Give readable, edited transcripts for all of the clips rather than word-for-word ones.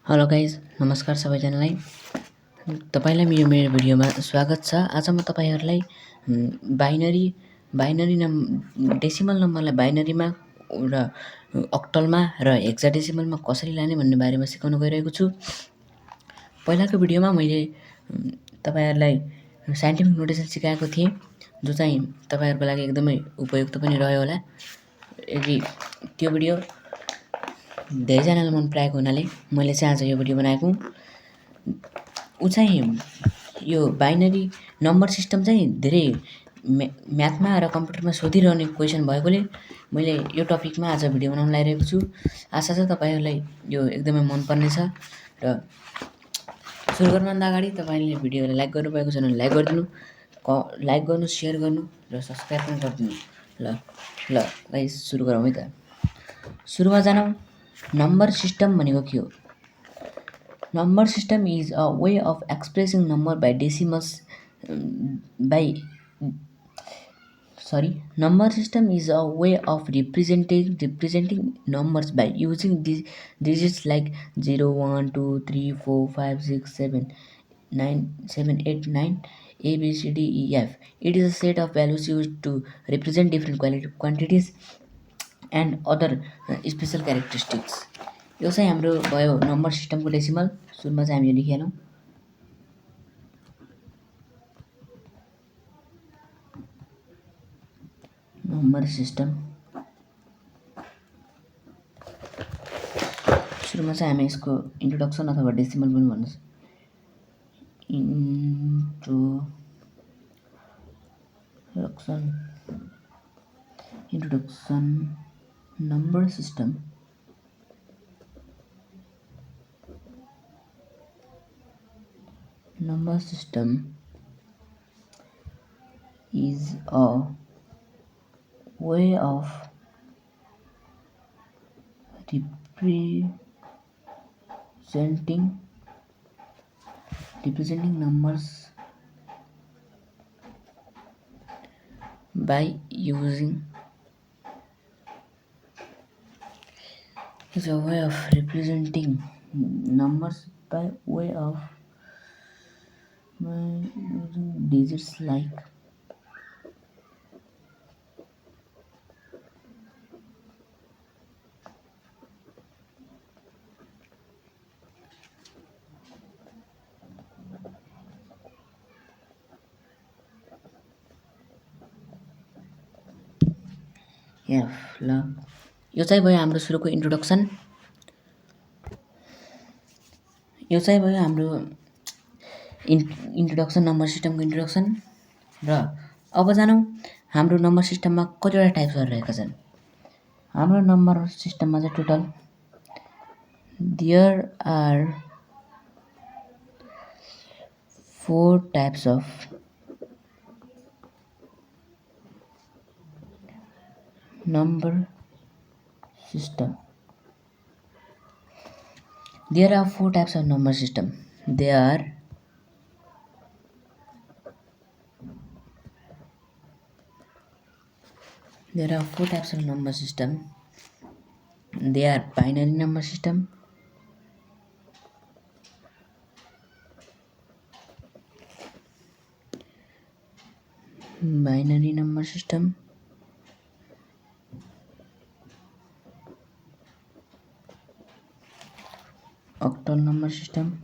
Hello guys, नमस्कार सबैजनालाई। तपाईँलाई मेरो भिडियोमा स्वागत छ। आज म तपाईँहरूलाई बाइनरी डेसिमल नम्बरलाई बाइनरीमा र अक्टलमा र हेक्साडेसिमलमा कसरी लाने भन्ने बारेमा सिकाउन गइरहेको छु। पहिलाको भिडियोमा मैले तपाईँहरूलाई साइन्टिफिक नोटेसन सिकाएको थिएँ, जो चाहिँ तपाईँहरूको लागि एकदमै उपयुक्त पनि रह्यो होला। यदि त्यो भिडियो धेरैजनाले मन पराएको हुनाले मैले चाहिँ आज यो भिडियो बनाएको। यो बाइनरी नम्बर सिस्टम चाहिँ धेरै म्याथमा र कम्प्युटरमा सोधिरहने क्वेसन भएकोले मैले यो टपिकमा आज भिडियो बनाउन लागिरहेको छु। आशा छ तपाईँहरूलाई यो एकदमै मनपर्ने छ। र सुरु गर्नुभन्दा अगाडि तपाईँले भिडियोलाई लाइक गर्नुभएको छ भने लाइक गरिदिनु, लाइक गर्नु, सेयर गर्नु र सब्सक्राइब पनि गरिदिनु। ल गाइस, सुरु गरौँ है त। सुरुमा जानौँ, नम्बर सिस्टम भनेको के हो? Number system is a way of expressing number by decimals Number system is a way of representing numbers by using digits like 0, 1, 2, 3, 4, 5, 6, 7, 9, 7, 8, 9, A, B, C, D, E, F. It is a set of values used to represent different quantities and other special characteristics. यो चाहिँ हाम्रो भयो number सिस्टमको decimal. सुरुमा चाहिँ हामी यो लेखिहालौँ। Number system सुरुमा चाहिँ हामी यसको इन्ट्रोडक्सन अथवा डेसिमल पनि भन्नु introduction number system Number system is a way of representing numbers by using digits like F। ल यो चाहिँ भयो हाम्रो सुरुको इन्ट्रोडक्सन। यो चाहिँ भयो हाम्रो इन्ट्रोडक्सन नम्बर सिस्टमको इन्ट्रोडक्सन। र अब जानौँ हाम्रो नम्बर सिस्टममा कतिवटा टाइप्सहरू रहेका छन्। हाम्रो नम्बर सिस्टममा चाहिँ total there are 4 types of number system. There are 4 types of number system. There are There are 4 types of number system. They are binary number system, octal number system,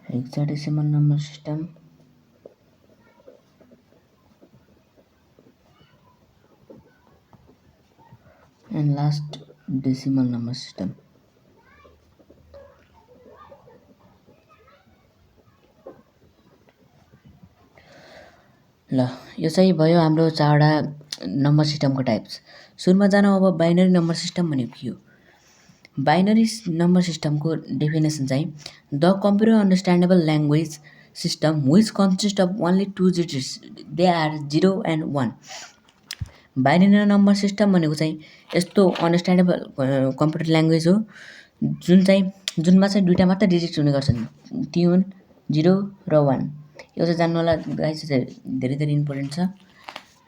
hexadecimal number system, and last decimal number system. ल यो चाहिँ भयो हाम्रो 4वटा number सिस्टमको types. सुरुमा जानौँ अब binary number system भनेको के हो। बाइनरी नम्बर सिस्टमको डेफिनेसन चाहिँ the computer understandable language system which consist of only 2 digits, they are 0 and 1। Binary number system भनेको चाहिँ यस्तो अन्डरस्ट्यान्डेबल कम्प्युटर ल्याङ्ग्वेज हो जुनमा चाहिँ 2टा मात्र डिजिट्स हुने गर्छन्, ती हुन् 0 र 1। यो चाहिँ जान्नु होला गाइस, चाहिँ धेरै इम्पोर्टेन्ट छ।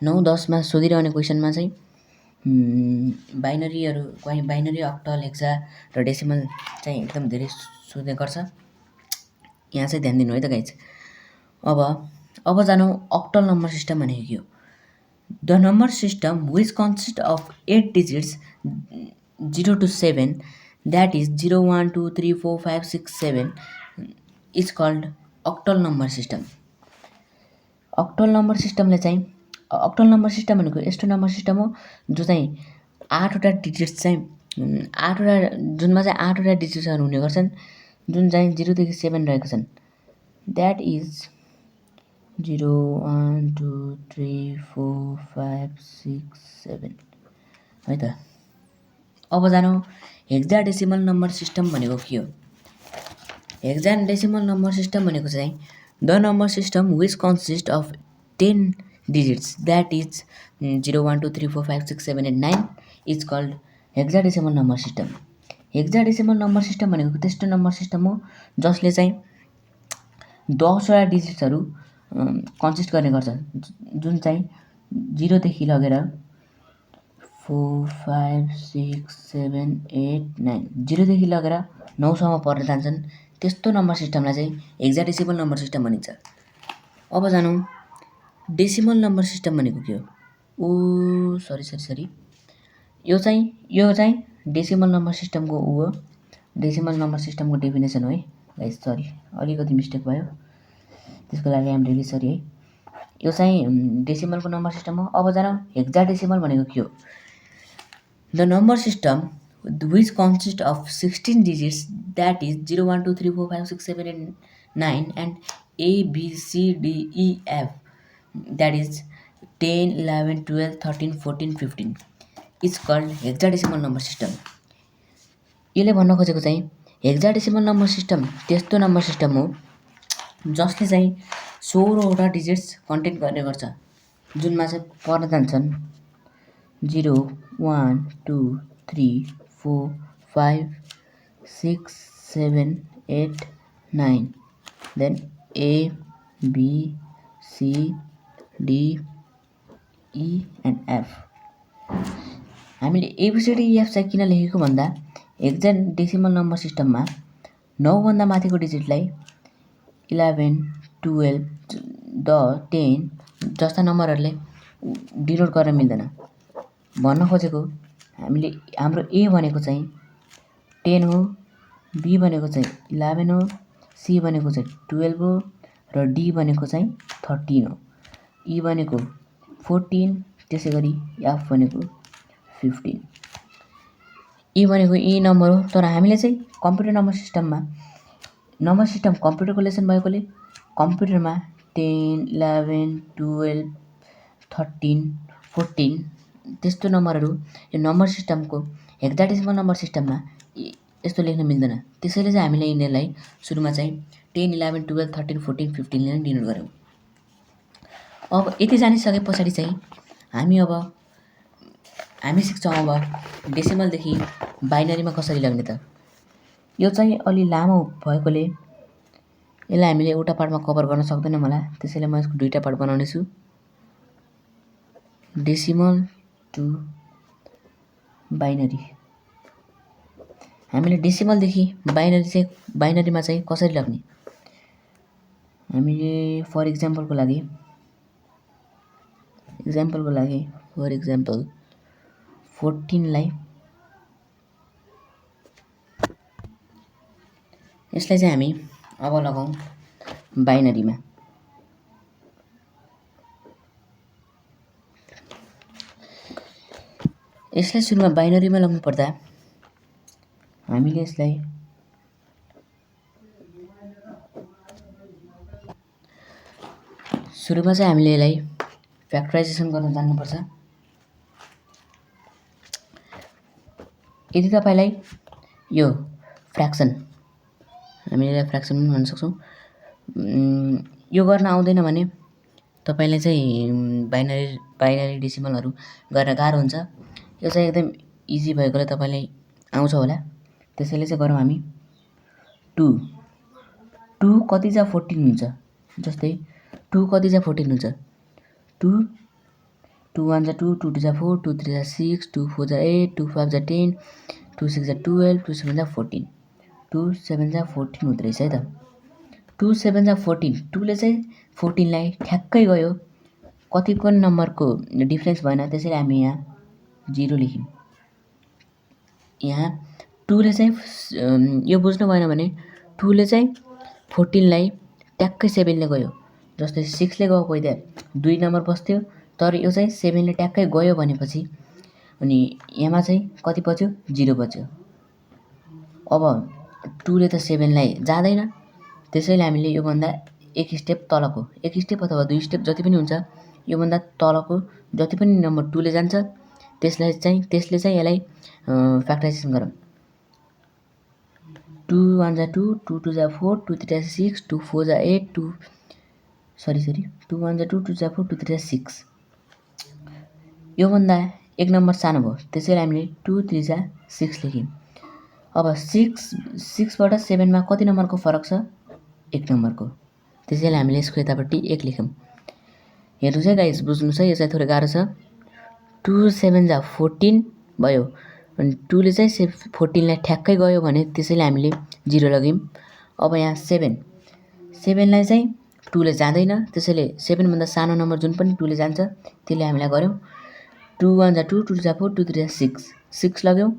9 10मा सोधिरहने क्वेसनमा चाहिँ बाइनरी अक्टल हेक्सा र डेसिमल चाहिँ एकदम धेरै सोध्ने गर्छ। यहाँ चाहिँ ध्यान दिनु है त गाइज। अब जानौँ अक्टल नम्बर सिस्टम भनेको के हो। The number system which consist of 8 digits 0 to 7 that is 0 1 2 3 4 5 6 7 is called octal number system. Octal number सिस्टमले चाहिँ अक्टल नम्बर सिस्टम भनेको यस्तो नम्बर सिस्टम हो जो चाहिँ 8वटा डिजिट्स चाहिँ 8वटा जुनमा चाहिँ 8वटा डिजिट्सहरू हुने गर्छन्, जुन चाहिँ 0 देखि 7 रहेको छन्। द्याट इज 0 1 2 3 4 5 6 7 है त। अब जानौँ हेक्साडेसिमल नम्बर सिस्टम भनेको के हो। हेक्साडेसिमल नम्बर सिस्टम भनेको चाहिँ the number system which consist of 10 digits that is 0 1 2 3 4 5 6 7 8 9 is called hexadecimal number system. Hexadecimal number system भनेको त्यस्तो नम्बर सिस्टम हो जसले चाहिँ 10वटा डिजिट्सहरू कन्सिस्ट गर्ने गर्छ, जुन चाहिँ 0 देखि लगेर 4 5 6 7 8 9 0 देखि लगेर 9 सम्म पर्न जान्छन्। त्यस्तो नम्बर सिस्टमलाई चाहिँ हेक्साडेसिमल नम्बर सिस्टम भनिन्छ। अब जानौँ डेसिमल नम्बर सिस्टम भनेको के हो। सरी यो चाहिँ डेसिमल नम्बर सिस्टमको हो, डेसिमल नम्बर सिस्टमको डेफिनेसन हो है गाइस। सरी अलिकति मिस्टेक भयो, त्यसको लागि आइएम रियली सरी है। यो चाहिँ डेसिमलको नम्बर सिस्टम हो। अब जानौँ हेक्साडेसिमल भनेको के हो। The number system which consist of 16 digits that is 0 1 2 3 4 5 6 7 8 9 and ABCDEF that is 10 11 12 13 14 15 is called hexadecimal number system. यसले भन्न खोजेको चाहिँ हेक्साडेसिमल नम्बर सिस्टम त्यस्तो नम्बर सिस्टम हो जसले चाहिँ 16वटा डिजिट्स कन्टेन गर्ने गर्छ, जुनमा चाहिँ पर्न जान्छन् 0 1 2 3 4 5 6 7 8 9 then A B C D E and F। हामीले ABCDEF चाहिँ किन लेखेको भन्दा हेक्साडेसिमल नम्बर सिस्टममा 9 भन्दा माथिको डिजिटलाई 11 12 10 जस्ता नम्बरहरूले डिनोट गर्न मिल्दैन। भन्न खोजेको हामीले हाम्रो A भनेको चाहिँ 10 हो, B भनेको चाहिँ 11 हो, C भनेको चाहिँ 12 हो र D भनेको चाहिँ 13 हो, E भनेको 14, त्यसै गरी F भनेको 15। E भनेको E नम्बर हो, तर हामीले चाहिँ कम्प्युटर नम्बर सिस्टम कम्प्युटरको लेसन भएकोले कम्प्युटरमा 10 11 12 13 14 त्यस्तो नम्बरहरू यो नम्बर सिस्टमको हेक्साडेसिमल नम्बर सिस्टममा यस्तो लेख्न मिल्दैन। त्यसैले चाहिँ हामीले यिनीहरूलाई सुरुमा चाहिँ 10 11 12 13 14 15 ले डिनोट गऱ्यौँ। अब यति जानिसके पछाडि चाहिँ हामी सिक्छौँ अब डेसिमलदेखि बाइनरीमा कसरी लग्ने त। यो चाहिँ अलि लामो भएकोले यसलाई हामीले एउटा पार्टमा कभर गर्न सक्दैनौँ होला, त्यसैले म यसको दुईटा पार्ट बनाउने छु। Decimal to binary. हामीले डेसिमलदेखि बाइनरीमा चाहिँ कसरी लग्ने। हामीले फर इक्जाम्पलको लागि फर इक्जाम्पल 14 लाई यसलाई चाहिँ हामी अब लगाउँ बाइनरीमा। यसलाई सुरुमा बाइनरीमा लग्नु पर्दा हामीले यसलाई सुरुमा चाहिँ हामीले यसलाई फ्याक्टराइजेसन गर्न जान्नुपर्छ। यदि तपाईलाई यो फ्र्याक्सन हामीले यसलाई फ्र्याक्सन पनि भन्न सक्छौँ, यो गर्न आउँदैन भने तपाईलाई चाहिँ बाइनरी डेसिमलहरू गर्न गाह्रो हुन्छ। यो चाहिँ एकदम इजी भएकोले तपाईलाई आउँछ होला, त्यसैले चाहिँ गरौँ हामी 2 कति जा 14 हुन्छ। जस्तै 2 कति जा 14 हुन्छ। 2 2 1 जा 2, 2 2 जा 4, 2 3 जा 6, 2 4 जा 8, 2 5 जा 10, 2 6 जा 12, 2 7 जा 14, 2 7 जा 14 हुँदो रहेछ है त। 2 7 जा 14, 2ले चाहिँ 14लाई ठ्याक्कै गयो, कति पनि नम्बरको डिफ्रेन्स भएन, त्यसैले हामी यहाँ 0 लेख्यौँ। यहाँ 2ले चाहिँ यो बुझ्नु भएन भने 2ले चाहिँ 14लाई ट्याक्कै 7ले गयो, जस्तै 6ले गएको भइदिए 2 नम्बर बस्थ्यो, तर यो चाहिँ 7ले ट्याक्कै गयो भनेपछि अनि यहाँ चाहिँ कति बच्यो 0 बच्यो। अब 2ले त 7लाई जाँदैन, त्यसैले हामीले योभन्दा एक स्टेप तलको, एक स्टेप अथवा 2 स्टेप जति पनि हुन्छ, योभन्दा तलको जति पनि नम्बर 2ले जान्छ त्यसले चाहिँ यसलाई फ्याक्टराइजेसन गरौँ। 2 1 जा 2, 2 2 जा 4, 2 3 जा 6, 2 4 जा 8, 2 1 जा 2, 2 जा 4, 2 3 जा 6। योभन्दा एक नम्बर सानो भयो, त्यसैले हामीले 2 3 जा 6 लेख्यौँ। अब 6बाट 7मा कति नम्बरको फरक छ? 1 नम्बरको, त्यसैले हामीले यसको यतापट्टि 1 लेख्यौँ। हेर्नुहोस् है गाइस, बुझ्नुहोस् है, यो चाहिँ थोरै गाह्रो छ। 2 7 जा 14 भयो, अनि 2ले चाहिँ 14लाई ठ्याक्कै गयो भने त्यसैले हामीले 0 लग्यौँ। अब यहाँ 7लाई चाहिँ 2ले जाँदैन, त्यसैले 7भन्दा सानो नम्बर जुन पनि 2ले जान्छ त्यसले हामीलाई गऱ्यौँ। 2 1 जा 2, 2 2 जा 4, 2 3 जा 6 लग्यौँ।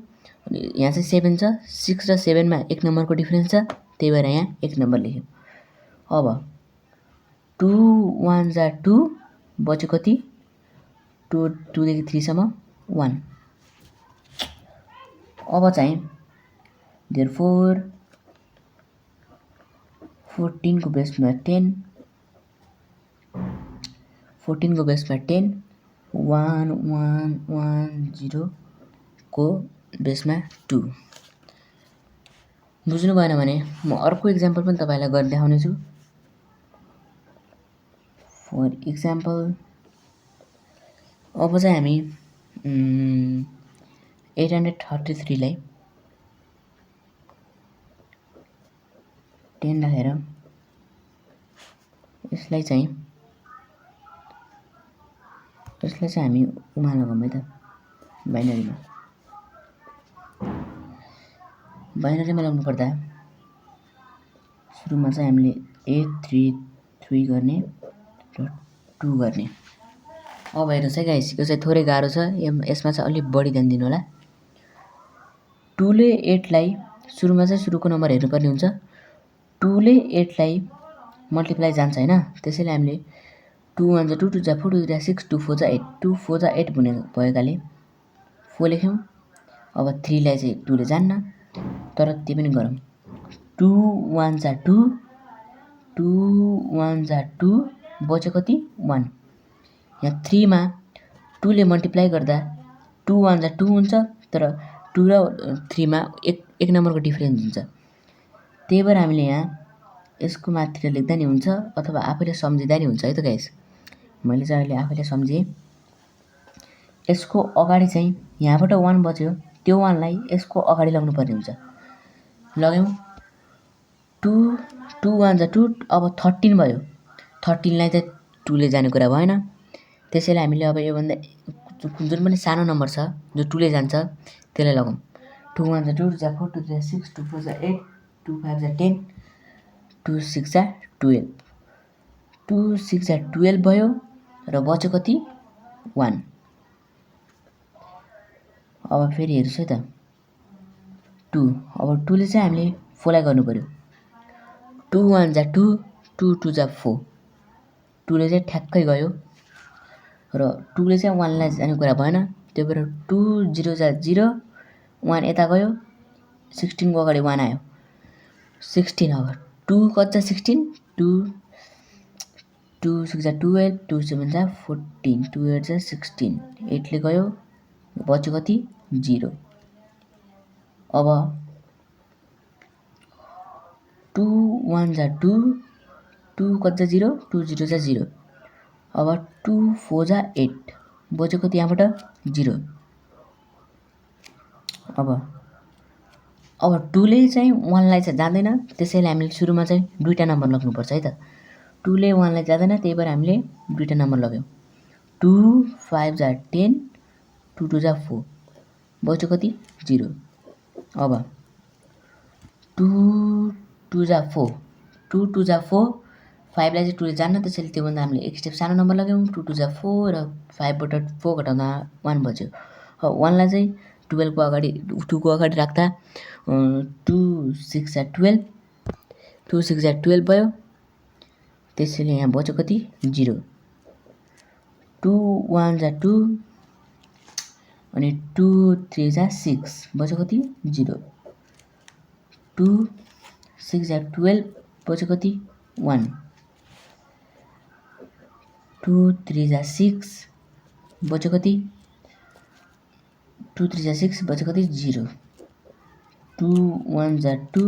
अनि यहाँ चाहिँ 7 छ, 6 र 7मा 1 नम्बरको डिफ्रेन्स छ, त्यही भएर यहाँ 1 नम्बर लेख्यौँ। अब 2 1 जा 2 बच्यो कति? 2 देखि 3 सम्म 1। अब चाहिँ therefore 14 को बेसमा 10, 14 को बेसमा 10, 1 1 1 0 को बेसमा 2। बुझ्नु भएन भने म अर्को इक्जाम्पल पनि तपाईलाई गर्न देखाउने छु। फर इक्जाम्पल अब चाहिँ हामी 833 लाई 10 राखेर यसलाई चाहिँ हामी उमा लगाउँ है त, बाइनरीमा लगाउनु पर्दा सुरुमा चाहिँ हामीले 8 3 3 गर्ने र 2 गर्ने। अब हेर्नुहोस् है गाइस, यो चाहिँ थोरै गाह्रो छ, यसमा चाहिँ अलि बढी ध्यान दिनु होला। 2ले 8लाई सुरुमा चाहिँ सुरुको नम्बर हेर्नुपर्ने हुन्छ। 2ले 8लाई मल्टिप्लाई जान्छ हैन, त्यसैले हामीले 2 1 जा 2, 2 जा 4, 2 3 जा 6, 2 4 जा 8, 2 4 जा 8 भएकाले 4 लेख्यौँ। अब 3लाई चाहिँ 2ले जान्न, तर त्यो पनि गरौँ। 2 1 जा 2, 2 1 जा 2 बच्यो कति? 1। यहाँ 3मा 2ले मल्टिप्लाई गर्दा 2 1 जा 2 हुन्छ, तर 2 र 3मा एक नम्बरको डिफरेन्स हुन्छ। त्यही भएर हामीले यहाँ यसको माथितिर लेख्दा नि हुन्छ अथवा आफैले सम्झिँदा नि हुन्छ है त गाइस। मैले चाहिँ अहिले आफैले सम्झेँ। यसको अगाडि चाहिँ यहाँबाट 1 बच्यो, त्यो 1लाई यसको अगाडि लगाउनु पर्ने हुन्छ। लाग्यौँ 2 1 जा 2, अब 13 भयो। 13लाई चाहिँ 2ले जाने कुरा भएन, त्यसैले हामीले अब योभन्दा जुन पनि सानो नम्बर छ जो 2ले जान्छ त्यसलाई लगाउँ। 2 1 जा 2, 2 जा 4, 2 3 जा 6, 2 4 जा 8, 2 5 जा 10, 2 6 जा 12, 2 6 जा 12 भयो र बच्यो कति? 1। अब फेरि हेर्नुहोस् है त, 2। अब 2ले चाहिँ हामीले 4लाई गर्नु पर्यो। 2 1 जा 2, 2 2 जा 4, 2ले चाहिँ ठ्याक्कै गयो र 2ले चाहिँ 1लाई जाने कुरा भएन, त्यही भएर 2 0 जा 0, 1 यता गयो, 16 को अगाडि 1 आयो, 16। अब 2 कति जा 16, 2 6 जा 12, 2 7 जा 14, 2 8 जा 16, 8ले गयो, बच्यो कति? 0। अब 2 1 जा 2, 2 कति जा 0, 2 0 जा 0। अब 2 4 जा 8, बच्यो कति यहाँबाट? 0। अब 2ले चाहिँ 1लाई चाहिँ जाँदैन, त्यसैले हामीले सुरुमा चाहिँ दुईटा नम्बर लग्नुपर्छ है त। 2ले 1लाई जाँदैन, त्यही भएर हामीले दुईटा नम्बर लग्यौँ। 2 5 जा 10 2 2 जा 4 बच्यो कति 0। अब 2 2 जा 4 2 2 जा 4 5 लाई चाहिँ 2 ले जान्न त्यसैले त्योभन्दा हामीले एक स्टेप सानो नम्बर लगायौँ 2 2 जा 4 र 5 बाट 4 घटाउँदा 1 बच्यो। 1 लाई चाहिँ 12 को अगाडि 2 को अगाडि राख्दा 2 6 जा 12 2 6 जा 12 भयो त्यसैले यहाँ बच्यो कति 0। 2 1 जा 2 अनि 2 3 जा 6 बच्यो कति 0। 2 6 जा 12 बच्यो कति 1। 2 3 जा 6 बच्यो कति 2 3 जा 6 बच्यो कति 0। 2 1 जा 2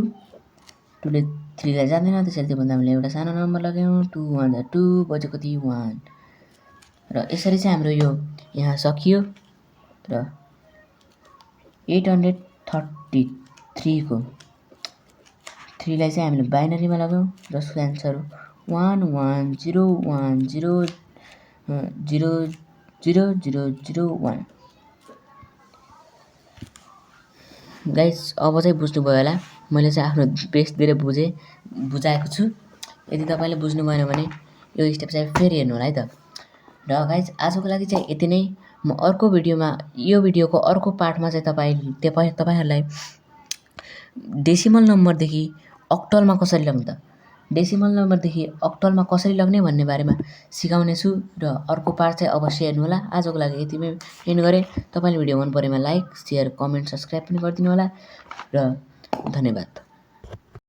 2 ले 3 लाई जाँदैन त्यसैले त्योभन्दा हामीले एउटा सानो नम्बर लगायौँ 2 1 जा 2 बच्यो कति 1। र यसरी चाहिँ हाम्रो यो यहाँ सकियो र 833 को 3 लाई चाहिँ हामीले बाइनरीमा लगायौँ जसको एन्सर 111010000001। गाइस अब चाहिँ बुझ्नुभयो होला मैले चाहिँ आफ्नो बेस्ट दिएर बुझाएको छु। यदि तपाईले बुझ्नु भएन भने यो स्टेप चाहिँ फेरि हेर्नु होला है त। र गाइस आजको लागि चाहिँ यति नै। म अर्को भिडियोमा यो भिडियोको अर्को पार्टमा चाहिँ तपाईहरुलाई डेसिमल नम्बरदेखि अक्टलमा कसरी लग्ने त डेसिमल नम्बरदेखि अक्टलमा कसरी लग्ने भन्ने बारेमा सिकाउने छु र अर्को पार्ट चाहिँ अवश्य हेर्नु होला। आजको लागि यतिमै एन्ड गरे। तपाईले भिडियो मन परेमा लाइक शेयर कमेन्ट सब्स्क्राइब पनि गरिदिनु होला र धन्यवाद।